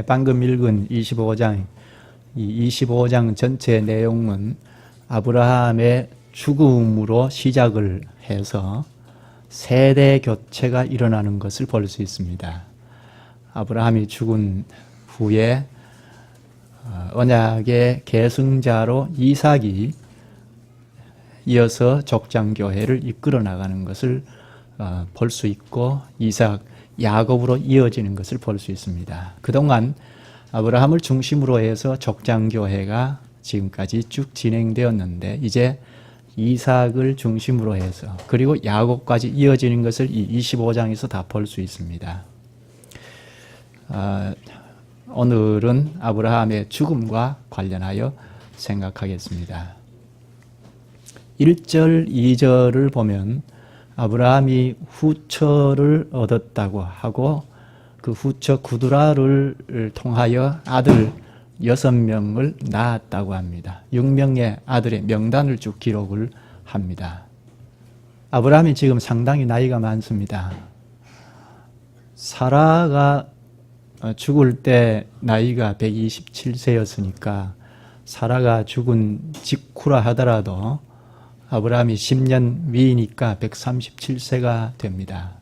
방금 읽은 25장, 이 25장 전체 내용은 아브라함의 죽음으로 시작을 해서 세대 교체가 일어나는 것을 볼 수 있습니다. 아브라함이 죽은 후에 언약의 계승자로 이삭이 이어서 족장교회를 이끌어 나가는 것을 볼 수 있고, 이삭, 야곱으로 이어지는 것을 볼 수 있습니다. 그동안 아브라함을 중심으로 해서 족장교회가 지금까지 쭉 진행되었는데, 이제 이삭을 중심으로 해서 그리고 야곱까지 이어지는 것을 이 25장에서 다 볼 수 있습니다. 오늘은 아브라함의 죽음과 관련하여 생각하겠습니다. 1절, 2절을 보면 아브라함이 후처를 얻었다고 하고, 그 후처 구두라를 통하여 아들 6명을 낳았다고 합니다. 6명의 아들의 명단을 쭉 기록을 합니다. 아브라함이 지금 상당히 나이가 많습니다. 사라가 죽을 때 나이가 127세였으니까 사라가 죽은 직후라 하더라도 아브라함이 10년 위이니까 137세가 됩니다.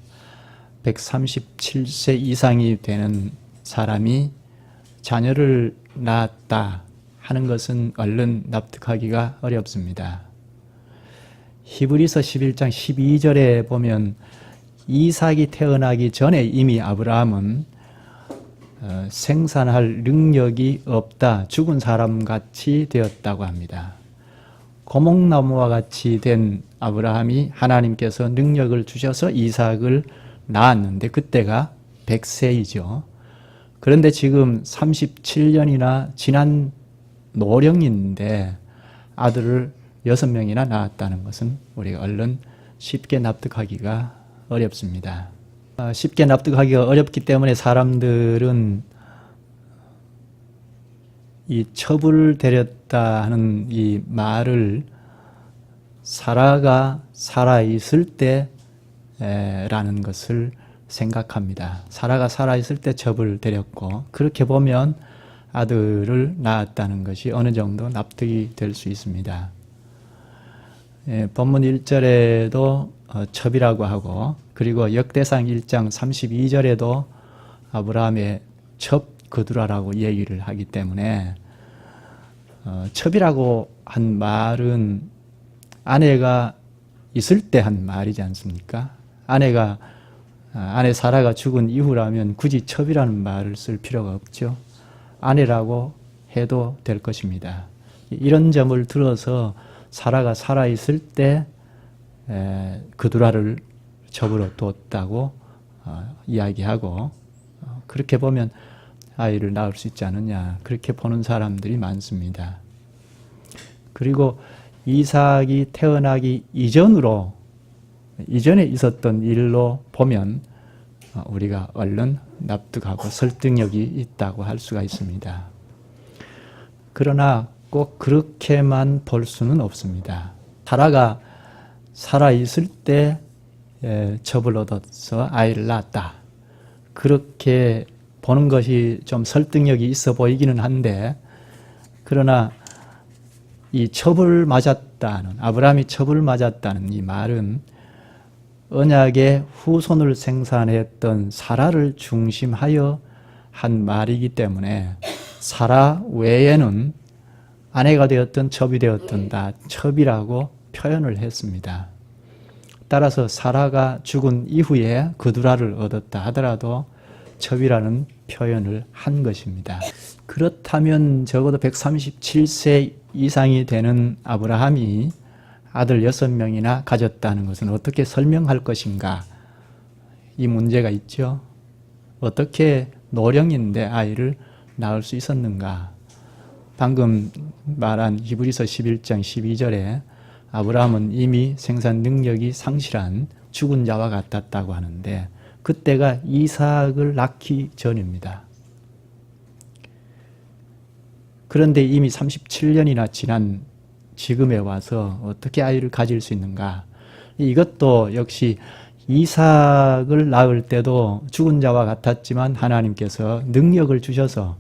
137세 이상이 되는 사람이 자녀를 낳았다 하는 것은 얼른 납득하기가 어렵습니다. 히브리서 11장 12절에 보면 이삭이 태어나기 전에 이미 아브라함은 생산할 능력이 없다, 죽은 사람같이 되었다고 합니다. 고목나무와 같이 된 아브라함이 하나님께서 능력을 주셔서 이삭을 낳았는데 그때가 100세이죠. 그런데 지금 37년이나 지난 노령인데 아들을 6명이나 낳았다는 것은 우리가 얼른 쉽게 납득하기가 어렵습니다. 쉽게 납득하기가 어렵기 때문에 사람들은 이 첩을 데렸다 하는 이 말을 사라가 살아있을 때라는 것을 생각합니다. 사라가 살아있을 때 첩을 데렸고, 그렇게 보면 아들을 낳았다는 것이 어느 정도 납득이 될 수 있습니다. 본문 1절에도 첩이라고 하고, 그리고 역대상 1장 32절에도 아브라함의 첩 거두라라고 얘기를 하기 때문에 첩이라고 한 말은 아내가 있을 때 한 말이지 않습니까? 아내 사라가 죽은 이후라면 굳이 첩이라는 말을 쓸 필요가 없죠. 아내라고 해도 될 것입니다. 이런 점을 들어서 사라가 살아있을 때 그두라를 첩으로 뒀다고 이야기하고, 그렇게 보면 아이를 낳을 수 있지 않느냐, 그렇게 보는 사람들이 많습니다. 그리고 이삭이 태어나기 이전에 있었던 일로 보면 우리가 얼른 납득하고 설득력이 있다고 할 수가 있습니다. 그러나 꼭 그렇게만 볼 수는 없습니다. 사라가 살아있을 때 첩을 얻어서 아이를 낳았다, 그렇게 보는 것이 좀 설득력이 있어 보이기는 한데, 그러나 이 첩을 맞았다는, 아브라함이 첩을 맞았다는 이 말은 언약의 후손을 생산했던 사라를 중심하여 한 말이기 때문에 사라 외에는 아내가 되었든 첩이 되었든 다 첩이라고 표현을 했습니다. 따라서 사라가 죽은 이후에 그두라를 얻었다 하더라도 첩이라는 표현을 한 것입니다. 그렇다면 적어도 137세 이상이 되는 아브라함이 아들 6명이나 가졌다는 것은 어떻게 설명할 것인가? 이 문제가 있죠. 어떻게 노령인데 아이를 낳을 수 있었는가? 방금 말한 히브리서 11장 12절에 아브라함은 이미 생산 능력이 상실한 죽은 자와 같았다고 하는데, 그때가 이삭을 낳기 전입니다. 그런데 이미 37년이나 지난 지금에 와서 어떻게 아이를 가질 수 있는가? 이것도 역시 이삭을 낳을 때도 죽은 자와 같았지만 하나님께서 능력을 주셔서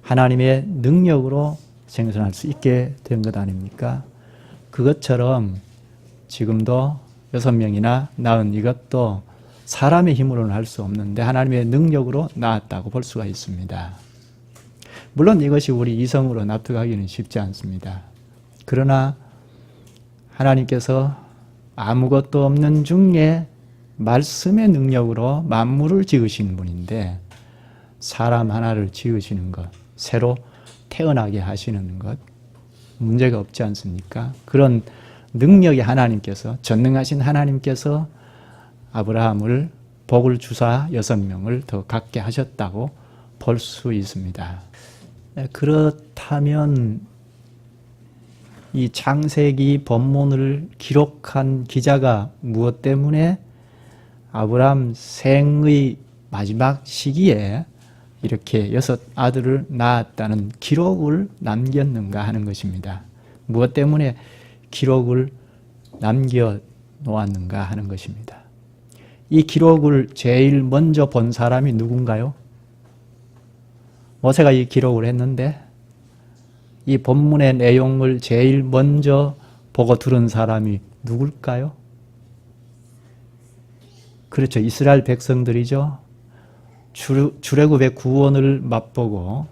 하나님의 능력으로 생존할 수 있게 된 것 아닙니까? 그것처럼 지금도 6명이나 낳은 이것도 사람의 힘으로는 할 수 없는데 하나님의 능력으로 낳았다고 볼 수가 있습니다. 물론 이것이 우리 이성으로 납득하기는 쉽지 않습니다. 그러나 하나님께서 아무것도 없는 중에 말씀의 능력으로 만물을 지으신 분인데 사람 하나를 지으시는 것, 새로 태어나게 하시는 것 문제가 없지 않습니까? 그런 능력이 하나님께서, 전능하신 하나님께서 아브라함을 복을 주사 6명을 더 갖게 하셨다고 볼 수 있습니다. 그렇다면 이 창세기 본문을 기록한 기자가 무엇 때문에 아브라함 생의 마지막 시기에 이렇게 6 아들을 낳았다는 기록을 남겼는가 하는 것입니다. 무엇 때문에 기록을 남겨 놓았는가 하는 것입니다. 이 기록을 제일 먼저 본 사람이 누군가요? 모세가 이 기록을 했는데 이 본문의 내용을 제일 먼저 보고 들은 사람이 누굴까요? 그렇죠. 이스라엘 백성들이죠. 출애굽의 구원을 맛보고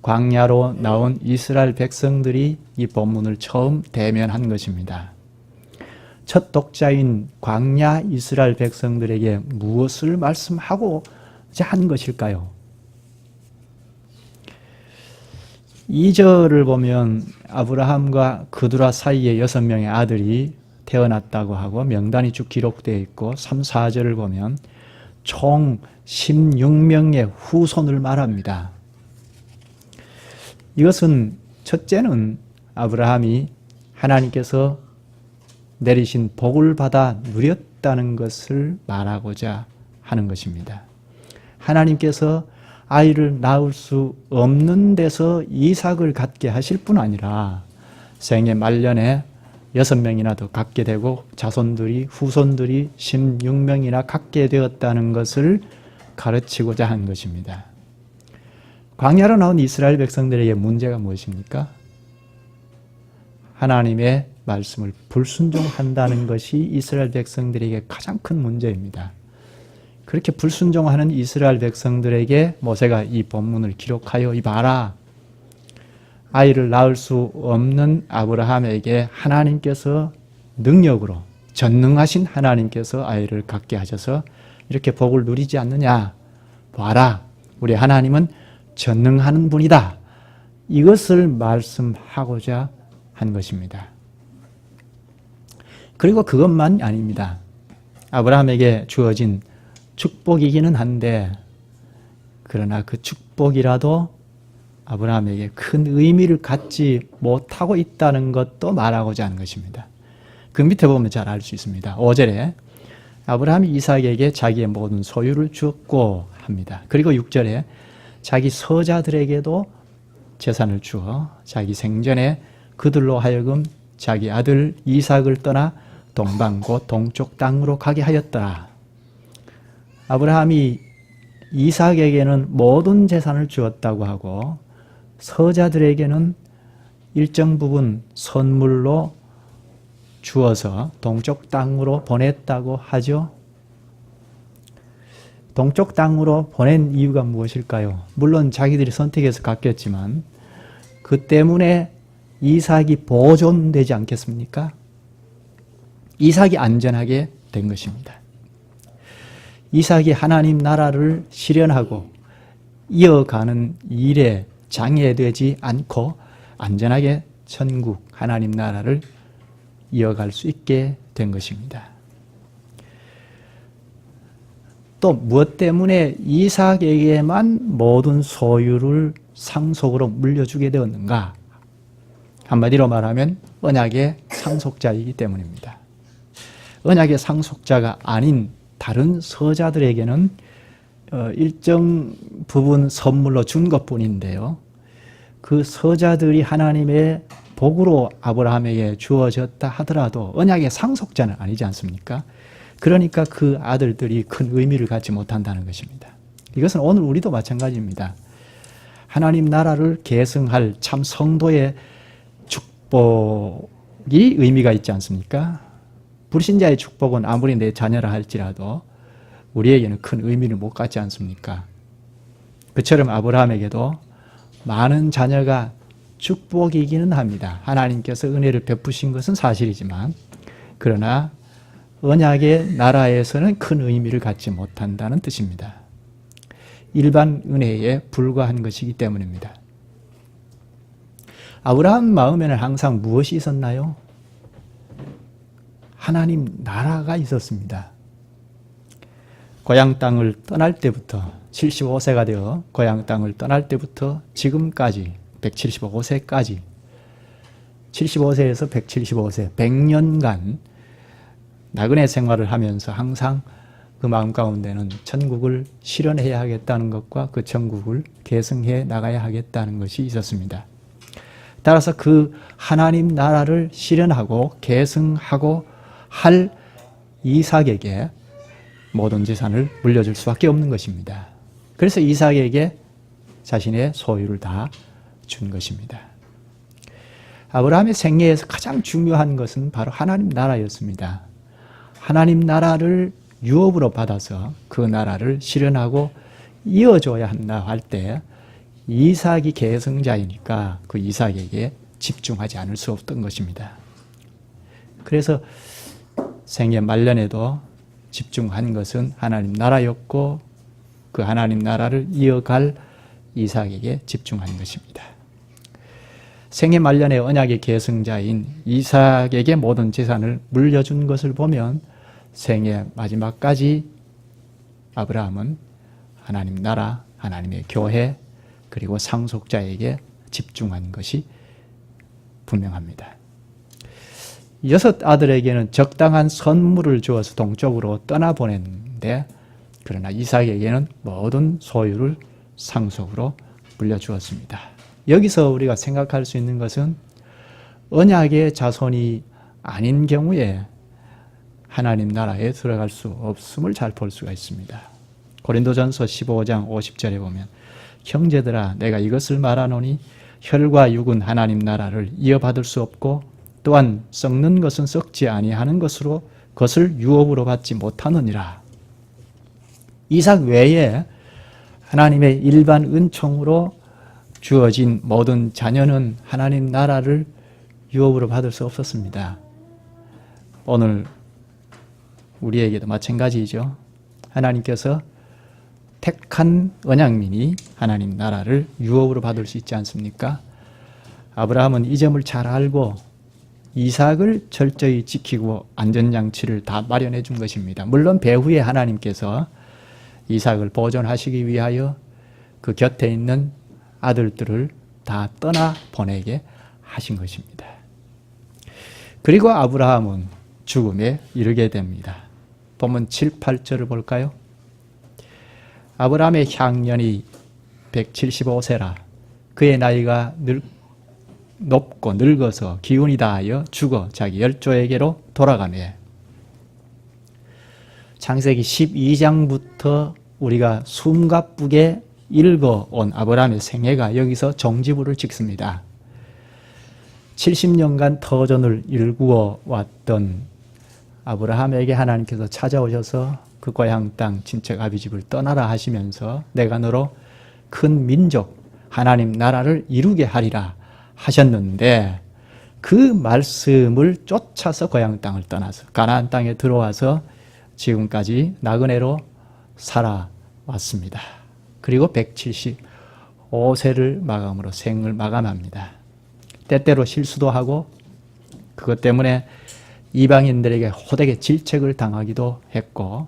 광야로 나온 이스라엘 백성들이 이 본문을 처음 대면한 것입니다. 첫 독자인 광야 이스라엘 백성들에게 무엇을 말씀하고자 한 것일까요? 2절을 보면 아브라함과 그두라 사이에 6명의 아들이 태어났다고 하고 명단이 쭉 기록되어 있고 3, 4절을 보면 총 16명의 후손을 말합니다. 이것은 첫째는 아브라함이 하나님께서 내리신 복을 받아 누렸다는 것을 말하고자 하는 것입니다. 하나님께서 아이를 낳을 수 없는 데서 이삭을 갖게 하실 뿐 아니라 생애 말년에 6명이나 더 갖게 되고 자손들이 후손들이 16명이나 갖게 되었다는 것을 가르치고자 한 것입니다. 광야로 나온 이스라엘 백성들에게 문제가 무엇입니까? 하나님의 말씀을 불순종한다는 것이 이스라엘 백성들에게 가장 큰 문제입니다. 그렇게 불순종하는 이스라엘 백성들에게 모세가 이 본문을 기록하여 이봐라. 아이를 낳을 수 없는 아브라함에게 하나님께서 능력으로 전능하신 하나님께서 아이를 갖게 하셔서 이렇게 복을 누리지 않느냐. 봐라. 우리 하나님은 전능하는 분이다. 이것을 말씀하고자 한 것입니다. 그리고 그것만 아닙니다. 아브라함에게 주어진 축복이기는 한데 그러나 그 축복이라도 아브라함에게 큰 의미를 갖지 못하고 있다는 것도 말하고자 하는 것입니다. 그 밑에 보면 잘 알 수 있습니다. 5절에 아브라함이 이삭에게 자기의 모든 소유를 주었고 합니다. 그리고 6절에 자기 서자들에게도 재산을 주어 자기 생전에 그들로 하여금 자기 아들 이삭을 떠나 동방 곧 동쪽 땅으로 가게 하였더라. 아브라함이 이삭에게는 모든 재산을 주었다고 하고 서자들에게는 일정 부분 선물로 주어서 동쪽 땅으로 보냈다고 하죠. 동쪽 땅으로 보낸 이유가 무엇일까요? 물론 자기들이 선택해서 갔겠지만 그 때문에 이삭이 보존되지 않겠습니까? 이삭이 안전하게 된 것입니다. 이삭이 하나님 나라를 실현하고 이어가는 일에 장애되지 않고 안전하게 천국 하나님 나라를 이어갈 수 있게 된 것입니다. 또 무엇 때문에 이삭에게만 모든 소유를 상속으로 물려주게 되었는가? 한마디로 말하면 언약의 상속자이기 때문입니다. 언약의 상속자가 아닌 다른 서자들에게는 일정 부분 선물로 준 것뿐인데요. 그 서자들이 하나님의 복으로 아브라함에게 주어졌다 하더라도 언약의 상속자는 아니지 않습니까? 그러니까 그 아들들이 큰 의미를 갖지 못한다는 것입니다. 이것은 오늘 우리도 마찬가지입니다. 하나님 나라를 계승할 참 성도의 축복이 의미가 있지 않습니까? 불신자의 축복은 아무리 내 자녀라 할지라도 우리에게는 큰 의미를 못 갖지 않습니까? 그처럼 아브라함에게도 많은 자녀가 축복이기는 합니다. 하나님께서 은혜를 베푸신 것은 사실이지만, 그러나 언약의 나라에서는 큰 의미를 갖지 못한다는 뜻입니다. 일반 은혜에 불과한 것이기 때문입니다. 아브라함 마음에는 항상 무엇이 있었나요? 하나님 나라가 있었습니다. 고향 땅을 떠날 때부터 75세가 되어 고향 땅을 떠날 때부터 지금까지 175세까지 75세에서 175세 100년간 나그네 생활을 하면서 항상 그 마음 가운데는 천국을 실현해야 하겠다는 것과 그 천국을 계승해 나가야 하겠다는 것이 있었습니다. 따라서 그 하나님 나라를 실현하고 계승하고 할 이삭에게 모든 재산을 물려줄 수밖에 없는 것입니다. 그래서 이삭에게 자신의 소유를 다 준 것입니다. 아브라함의 생애에서 가장 중요한 것은 바로 하나님 나라였습니다. 하나님 나라를 유업으로 받아서 그 나라를 실현하고 이어줘야 한다 할 때 이삭이 계승자이니까 그 이삭에게 집중하지 않을 수 없던 것입니다. 그래서 생애 말년에도 집중한 것은 하나님 나라였고 그 하나님 나라를 이어갈 이삭에게 집중한 것입니다. 생애 말년에 언약의 계승자인 이삭에게 모든 재산을 물려준 것을 보면 생애 마지막까지 아브라함은 하나님 나라, 하나님의 교회, 그리고 상속자에게 집중한 것이 분명합니다. 6 아들에게는 적당한 선물을 주어서 동쪽으로 떠나보냈는데, 그러나 이삭에게는 모든 소유를 상속으로 물려주었습니다. 여기서 우리가 생각할 수 있는 것은 언약의 자손이 아닌 경우에 하나님 나라에 들어갈 수 없음을 잘 볼 수가 있습니다. 고린도전서 15장 50절에 보면 형제들아 내가 이것을 말하노니 혈과 육은 하나님 나라를 이어받을 수 없고 또한 썩는 것은 썩지 아니하는 것으로 그것을 유업으로 받지 못하느니라. 이삭 외에 하나님의 일반 은총으로 주어진 모든 자녀는 하나님 나라를 유업으로 받을 수 없었습니다. 오늘 우리에게도 마찬가지죠. 하나님께서 택한 언약민이 하나님 나라를 유업으로 받을 수 있지 않습니까? 아브라함은 이 점을 잘 알고 이삭을 철저히 지키고 안전장치를 다 마련해 준 것입니다. 물론 배후에 하나님께서 이삭을 보존하시기 위하여 그 곁에 있는 아들들을 다 떠나 보내게 하신 것입니다. 그리고 아브라함은 죽음에 이르게 됩니다. 본문 7, 8절을 볼까요? 아브라함의 향년이 175세라 그의 나이가 높고 늙어서 기운이 다하여 죽어 자기 열조에게로 돌아가네. 창세기 12장부터 우리가 숨가쁘게 읽어온 아브라함의 생애가 여기서 종지부를 찍습니다. 70년간 터전을 일구어 왔던 아브라함에게 하나님께서 찾아오셔서 그 고향 땅 친척 아비집을 떠나라 하시면서 내가 너로 큰 민족 하나님 나라를 이루게 하리라 하셨는데 그 말씀을 쫓아서 고향 땅을 떠나서 가나안 땅에 들어와서 지금까지 나그네로 살아왔습니다. 그리고 175세를 마감으로 생을 마감합니다. 때때로 실수도 하고 그것 때문에 이방인들에게 호되게 질책을 당하기도 했고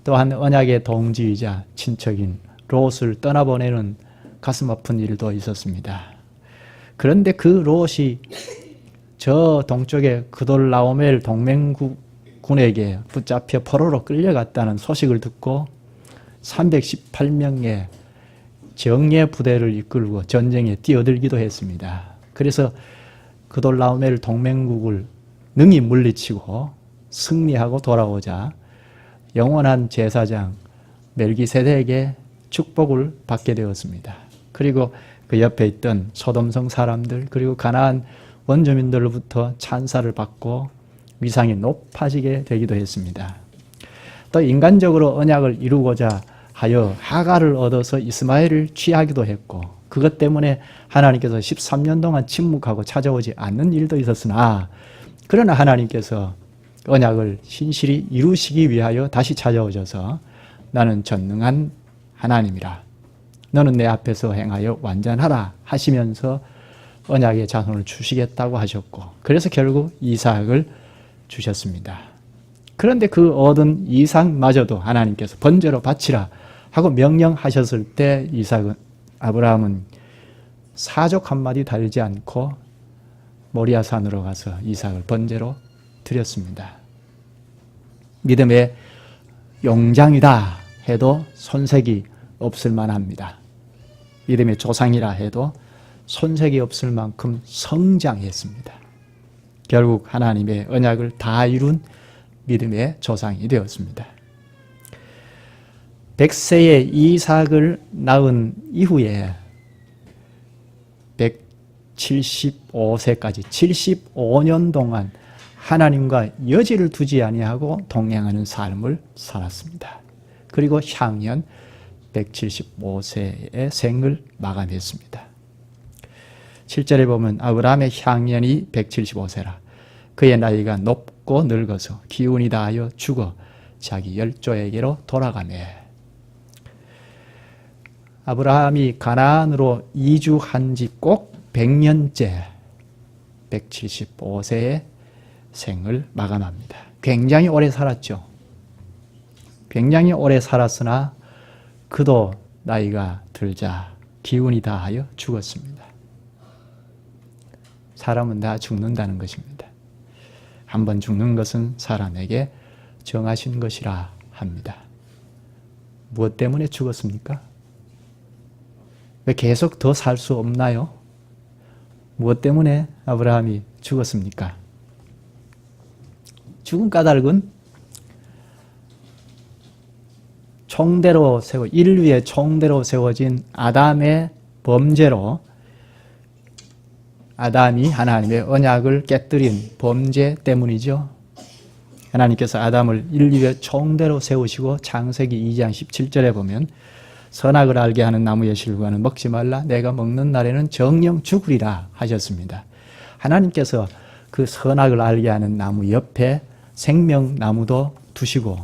또한 언약의 동지이자 친척인 롯을 떠나보내는 가슴 아픈 일도 있었습니다. 그런데 그 롯이 저 동쪽의 그돌라오멜 동맹군에게 붙잡혀 포로로 끌려갔다는 소식을 듣고 318명의 정예 부대를 이끌고 전쟁에 뛰어들기도 했습니다. 그래서 그돌라오멜 동맹국을 능히 물리치고 승리하고 돌아오자 영원한 제사장 멜기세덱에게 축복을 받게 되었습니다. 그리고 그 옆에 있던 소돔성 사람들 그리고 가나안 원주민들로부터 찬사를 받고 위상이 높아지게 되기도 했습니다. 또 인간적으로 언약을 이루고자 하여 하갈을 얻어서 이스마엘을 취하기도 했고 그것 때문에 하나님께서 13년 동안 침묵하고 찾아오지 않는 일도 있었으나 그러나 하나님께서 언약을 신실히 이루시기 위하여 다시 찾아오셔서 나는 전능한 하나님이라 너는 내 앞에서 행하여 완전하라 하시면서 언약의 자손을 주시겠다고 하셨고 그래서 결국 이삭을 주셨습니다. 그런데 그 얻은 이삭마저도 하나님께서 번제로 바치라 하고 명령하셨을 때 아브라함은 사족 한마디 달지 않고 모리아산으로 가서 이삭을 번제로 드렸습니다. 믿음의 용장이다 해도 손색이 없을 만합니다. 믿음의 조상이라 해도 손색이 없을 만큼 성장했습니다. 결국 하나님의 언약을 다 이룬 믿음의 조상이 되었습니다. 100세의 이삭을 낳은 이후에 175세까지 75년 동안 하나님과 여지를 두지 아니하고 동행하는 삶을 살았습니다. 그리고 향년 175세의 생을 마감했습니다. 7절에 보면 아브라함의 향년이 175세라 그의 나이가 높고 늙어서 기운이 다하여 죽어 자기 열조에게로 돌아가매. 아브라함이 가나안으로 이주한 지 꼭 100년째 175세의 생을 마감합니다. 굉장히 오래 살았죠. 굉장히 오래 살았으나 그도 나이가 들자 기운이 다하여 죽었습니다. 사람은 다 죽는다는 것입니다. 한번 죽는 것은 사람에게 정하신 것이라 합니다. 무엇 때문에 죽었습니까? 왜 계속 더 살 수 없나요? 무엇 때문에 아브라함이 죽었습니까? 죽은 까닭은 인류의 총대로 세워진 아담의 범죄로 아담이 하나님의 언약을 깨뜨린 범죄 때문이죠. 하나님께서 아담을 인류의 총대로 세우시고 창세기 2장 17절에 보면 선악을 알게 하는 나무의 실과는 먹지 말라 내가 먹는 날에는 정령 죽으리라 하셨습니다. 하나님께서 그 선악을 알게 하는 나무 옆에 생명나무도 두시고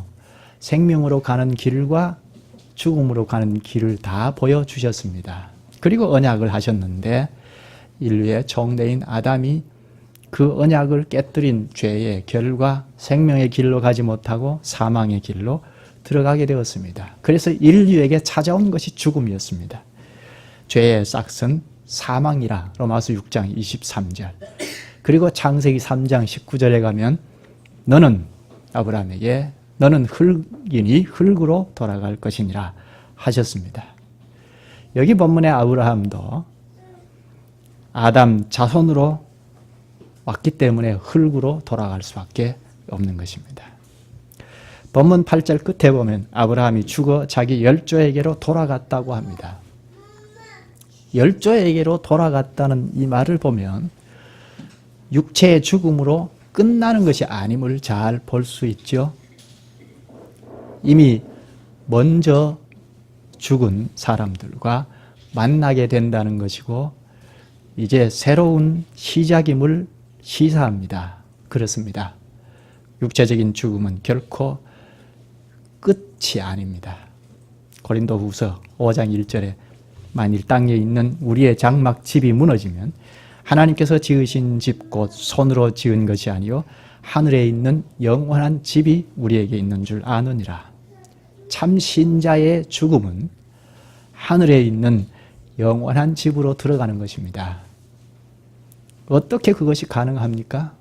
생명으로 가는 길과 죽음으로 가는 길을 다 보여주셨습니다. 그리고 언약을 하셨는데 인류의 총대인 아담이 그 언약을 깨뜨린 죄의 결과 생명의 길로 가지 못하고 사망의 길로 들어가게 되었습니다. 그래서 인류에게 찾아온 것이 죽음이었습니다. 죄의 싹은 사망이라 로마서 6장 23절 그리고 창세기 3장 19절에 가면 너는 아브라함에게 너는 흙이니 흙으로 돌아갈 것이니라 하셨습니다. 여기 본문의 아브라함도 아담 자손으로 왔기 때문에 흙으로 돌아갈 수밖에 없는 것입니다. 본문 8절 끝에 보면 아브라함이 죽어 자기 열조에게로 돌아갔다고 합니다. 열조에게로 돌아갔다는 이 말을 보면 육체의 죽음으로 끝나는 것이 아님을 잘 볼 수 있죠. 이미 먼저 죽은 사람들과 만나게 된다는 것이고 이제 새로운 시작임을 시사합니다. 그렇습니다. 육체적인 죽음은 결코 끝이 아닙니다. 고린도후서 5장 1절에 만일 땅에 있는 우리의 장막 집이 무너지면 하나님께서 지으신 집 곧 손으로 지은 것이 아니요 하늘에 있는 영원한 집이 우리에게 있는 줄 아느니라. 참 신자의 죽음은 하늘에 있는 영원한 집으로 들어가는 것입니다. 어떻게 그것이 가능합니까?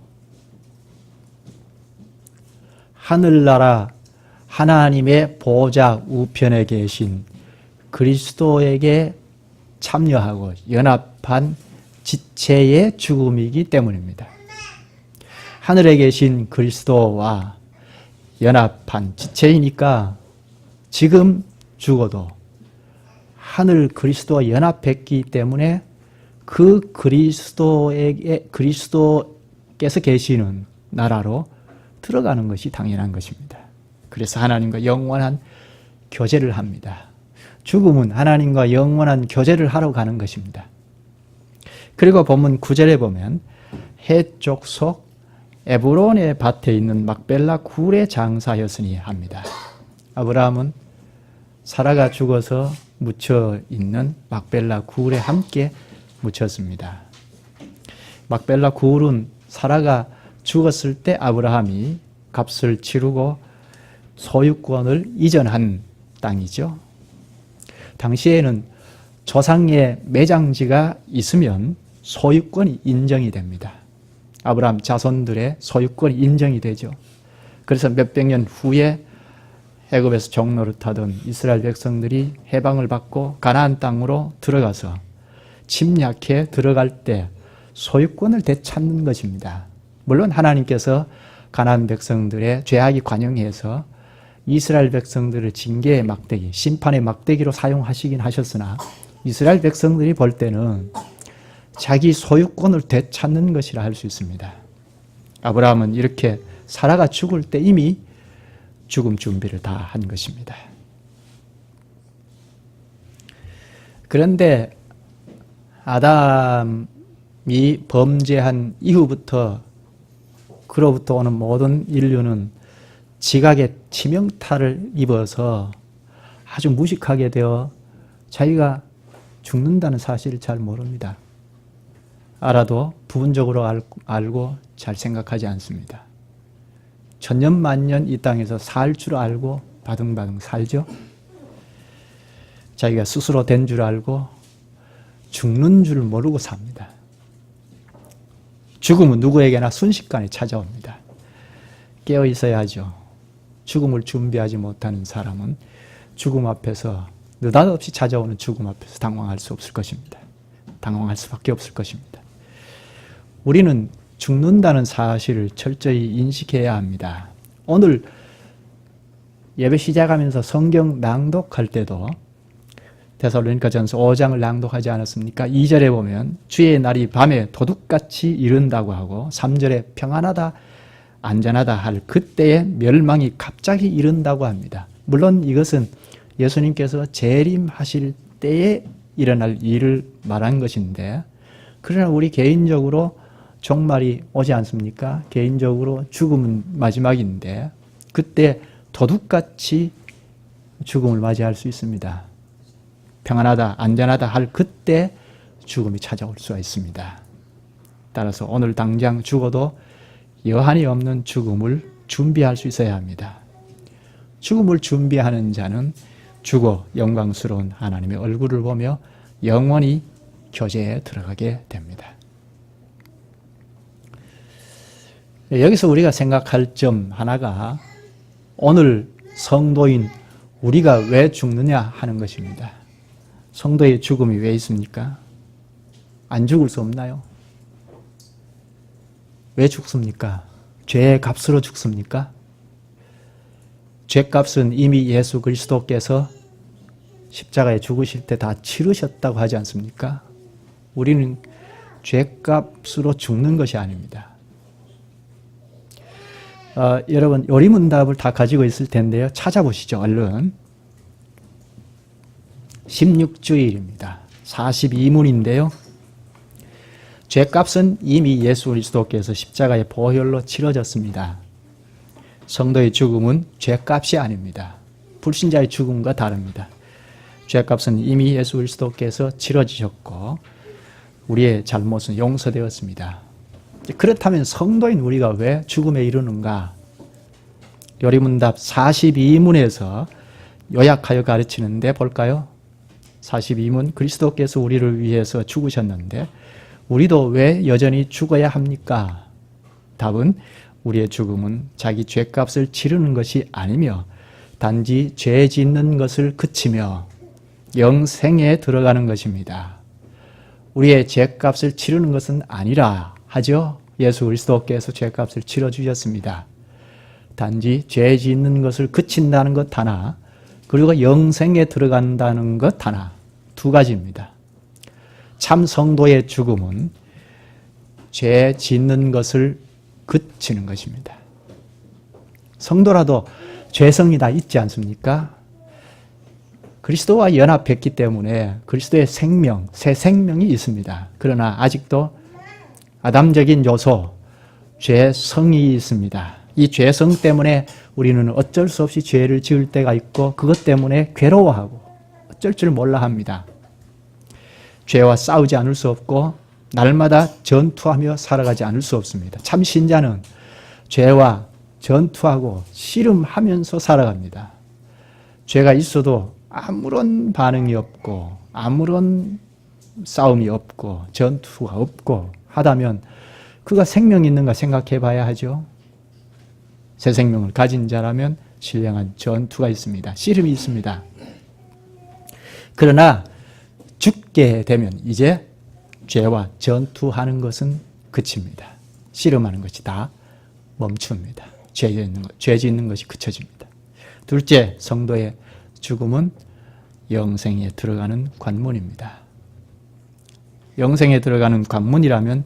하늘나라 하나님의 보좌 우편에 계신 그리스도에게 참여하고 연합한 지체의 죽음이기 때문입니다. 하늘에 계신 그리스도와 연합한 지체이니까 지금 죽어도 하늘 그리스도와 연합했기 때문에 그 그리스도께서 계시는 나라로 들어가는 것이 당연한 것입니다. 그래서 하나님과 영원한 교제를 합니다. 죽음은 하나님과 영원한 교제를 하러 가는 것입니다. 그리고 본문 9절에 보면 해쪽 속 에브론의 밭에 있는 막벨라 굴의 장사였으니 합니다. 아브라함은 사라가 죽어서 묻혀 있는 막벨라 굴에 함께 묻혔습니다. 막벨라 굴은 사라가 죽었을 때 아브라함이 값을 치르고 소유권을 이전한 땅이죠. 당시에는 조상의 매장지가 있으면 소유권이 인정이 됩니다. 아브라함 자손들의 소유권이 인정이 되죠. 그래서 몇백 년 후에 애굽에서 종노릇하던 이스라엘 백성들이 해방을 받고 가나안 땅으로 들어가서 침략해 들어갈 때 소유권을 되찾는 것입니다. 물론 하나님께서 가나안 백성들의 죄악이 관영해서 이스라엘 백성들을 징계의 막대기, 심판의 막대기로 사용하시긴 하셨으나 이스라엘 백성들이 볼 때는 자기 소유권을 되찾는 것이라 할 수 있습니다. 아브라함은 이렇게 사라가 죽을 때 이미 죽음 준비를 다 한 것입니다. 그런데 아담이 범죄한 이후부터 그로부터 오는 모든 인류는 지각의 치명타를 입어서 아주 무식하게 되어 자기가 죽는다는 사실을 잘 모릅니다. 알아도 부분적으로 알고 잘 생각하지 않습니다. 천년만년 이 땅에서 살 줄 알고 바등바등 살죠. 자기가 스스로 된 줄 알고 죽는 줄 모르고 삽니다. 죽음은 누구에게나 순식간에 찾아옵니다. 깨어 있어야 하죠. 죽음을 준비하지 못하는 사람은 죽음 앞에서 느닷없이 찾아오는 죽음 앞에서 당황할 수 없을 것입니다. 당황할 수밖에 없을 것입니다. 우리는 죽는다는 사실을 철저히 인식해야 합니다. 오늘 예배 시작하면서 성경 낭독할 때도 데살로니가전서 5장을 낭독하지 않았습니까? 2절에 보면 주의 날이 밤에 도둑같이 이른다고 하고 3절에 평안하다 안전하다 할 그때의 멸망이 갑자기 이른다고 합니다. 물론 이것은 예수님께서 재림하실 때에 일어날 일을 말한 것인데, 그러나 우리 개인적으로 종말이 오지 않습니까? 개인적으로 죽음은 마지막인데 그때 도둑같이 죽음을 맞이할 수 있습니다. 평안하다, 안전하다 할 그때 죽음이 찾아올 수가 있습니다. 따라서 오늘 당장 죽어도 여한이 없는 죽음을 준비할 수 있어야 합니다. 죽음을 준비하는 자는 죽어 영광스러운 하나님의 얼굴을 보며 영원히 교제에 들어가게 됩니다. 여기서 우리가 생각할 점 하나가 오늘 성도인 우리가 왜 죽느냐 하는 것입니다. 성도의 죽음이 왜 있습니까? 안 죽을 수 없나요? 왜 죽습니까? 죄의 값으로 죽습니까? 죄값은 이미 예수 그리스도께서 십자가에 죽으실 때 다 치르셨다고 하지 않습니까? 우리는 죄값으로 죽는 것이 아닙니다. 여러분 요리문답을 다 가지고 있을 텐데요. 찾아보시죠. 얼른. 16주일입니다. 42문인데요. 죄값은 이미 예수 그리스도께서 십자가의 보혈로 치러졌습니다. 성도의 죽음은 죄값이 아닙니다. 불신자의 죽음과 다릅니다. 죄값은 이미 예수 그리스도께서 치러지셨고 우리의 잘못은 용서되었습니다. 그렇다면 성도인 우리가 왜 죽음에 이르는가? 요리문답 42문에서 요약하여 가르치는데 볼까요? 42문, 그리스도께서 우리를 위해서 죽으셨는데 우리도 왜 여전히 죽어야 합니까? 답은 우리의 죽음은 자기 죄값을 치르는 것이 아니며 단지 죄 짓는 것을 그치며 영생에 들어가는 것입니다. 우리의 죄값을 치르는 것은 아니라 하죠. 예수 그리스도께서 죄값을 치러주셨습니다. 단지 죄 짓는 것을 그친다는 것 하나, 그리고 영생에 들어간다는 것 하나, 두 가지입니다. 참 성도의 죽음은 죄 짓는 것을 그치는 것입니다. 성도라도 죄성이 다 있지 않습니까? 그리스도와 연합했기 때문에 그리스도의 생명, 새 생명이 있습니다. 그러나 아직도 아담적인 요소, 죄성이 있습니다. 이 죄성 때문에 우리는 어쩔 수 없이 죄를 지을 때가 있고 그것 때문에 괴로워하고 어쩔 줄 몰라 합니다. 죄와 싸우지 않을 수 없고 날마다 전투하며 살아가지 않을 수 없습니다. 참 신자는 죄와 전투하고 씨름하면서 살아갑니다. 죄가 있어도 아무런 반응이 없고 아무런 싸움이 없고 전투가 없고 하다면 그가 생명이 있는가 생각해 봐야 하죠. 새 생명을 가진 자라면 신령한 전투가 있습니다. 씨름이 있습니다. 그러나 죽게 되면 이제 죄와 전투하는 것은 그칩니다. 씨름하는 것이 다 멈춥니다. 죄 짓는 것이 그쳐집니다. 둘째, 성도의 죽음은 영생에 들어가는 관문입니다. 영생에 들어가는 관문이라면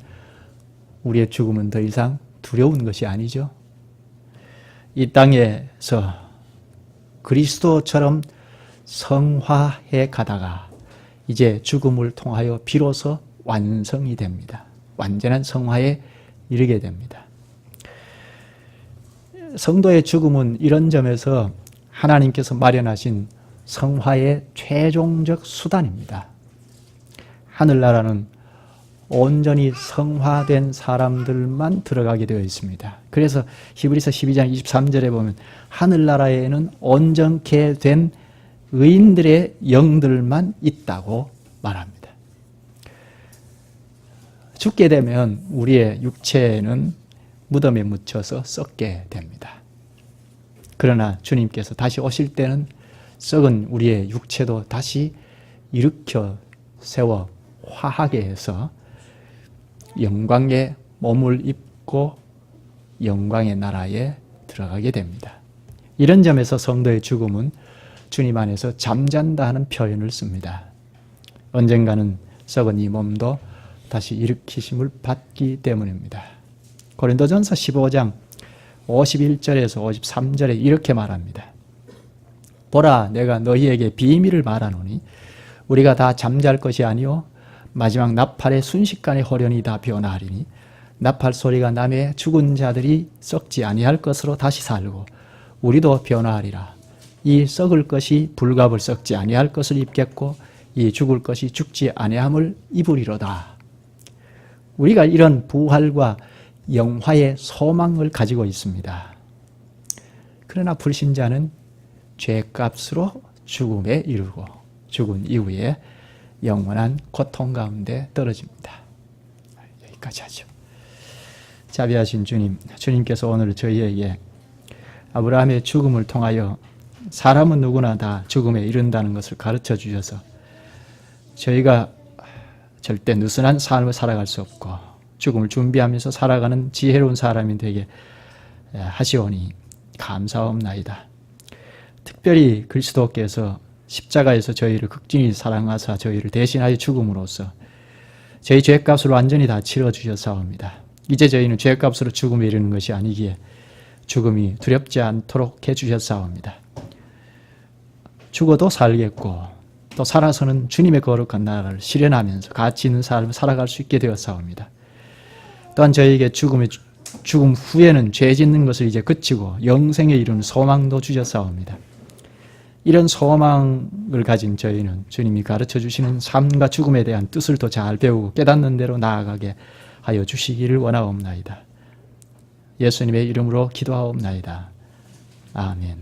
우리의 죽음은 더 이상 두려운 것이 아니죠. 이 땅에서 그리스도처럼 성화해 가다가 이제 죽음을 통하여 비로소 완성이 됩니다. 완전한 성화에 이르게 됩니다. 성도의 죽음은 이런 점에서 하나님께서 마련하신 성화의 최종적 수단입니다. 하늘나라는 온전히 성화된 사람들만 들어가게 되어 있습니다. 그래서 히브리서 12장 23절에 보면 하늘나라에는 온전케 된 의인들의 영들만 있다고 말합니다. 죽게 되면 우리의 육체는 무덤에 묻혀서 썩게 됩니다. 그러나 주님께서 다시 오실 때는 썩은 우리의 육체도 다시 일으켜 세워 화하게 해서 영광의 몸을 입고 영광의 나라에 들어가게 됩니다. 이런 점에서 성도의 죽음은 주님 안에서 잠잔다 하는 표현을 씁니다. 언젠가는 썩은 이 몸도 다시 일으키심을 받기 때문입니다. 고린도전서 15장 51절에서 53절에 이렇게 말합니다. 보라, 내가 너희에게 비밀을 말하노니 우리가 다 잠잘 것이 아니요 마지막 나팔의 순식간에 호련히 다 변화하리니 나팔 소리가 나매 죽은 자들이 썩지 아니할 것으로 다시 살고 우리도 변화하리라. 이 썩을 것이 불갑을 썩지 아니할 것을 입겠고 이 죽을 것이 죽지 아니함을 입으리로다. 우리가 이런 부활과 영화의 소망을 가지고 있습니다. 그러나 불신자는 죄값으로 죽음에 이르고 죽은 이후에 영원한 고통 가운데 떨어집니다. 여기까지 하죠. 자비하신 주님, 주님께서 오늘 저희에게 아브라함의 죽음을 통하여 사람은 누구나 다 죽음에 이른다는 것을 가르쳐 주셔서 저희가 절대 느슨한 삶을 살아갈 수 없고 죽음을 준비하면서 살아가는 지혜로운 사람이 되게 하시오니 감사옵나이다. 특별히 그리스도께서 십자가에서 저희를 극진히 사랑하사 저희를 대신하여 죽음으로써 저희 죄값을 완전히 다 치러주셨사옵니다. 이제 저희는 죄값으로 죽음에 이르는 것이 아니기에 죽음이 두렵지 않도록 해주셨사옵니다. 죽어도 살겠고 또 살아서는 주님의 거룩한 나라를 실현하면서 가치 있는 삶을 살아갈 수 있게 되었사옵니다. 또한 저희에게 죽음 후에는 죄 짓는 것을 이제 그치고 영생에 이르는 소망도 주셨사옵니다. 이런 소망을 가진 저희는 주님이 가르쳐 주시는 삶과 죽음에 대한 뜻을 더 잘 배우고 깨닫는 대로 나아가게 하여 주시기를 원하옵나이다. 예수님의 이름으로 기도하옵나이다. 아멘.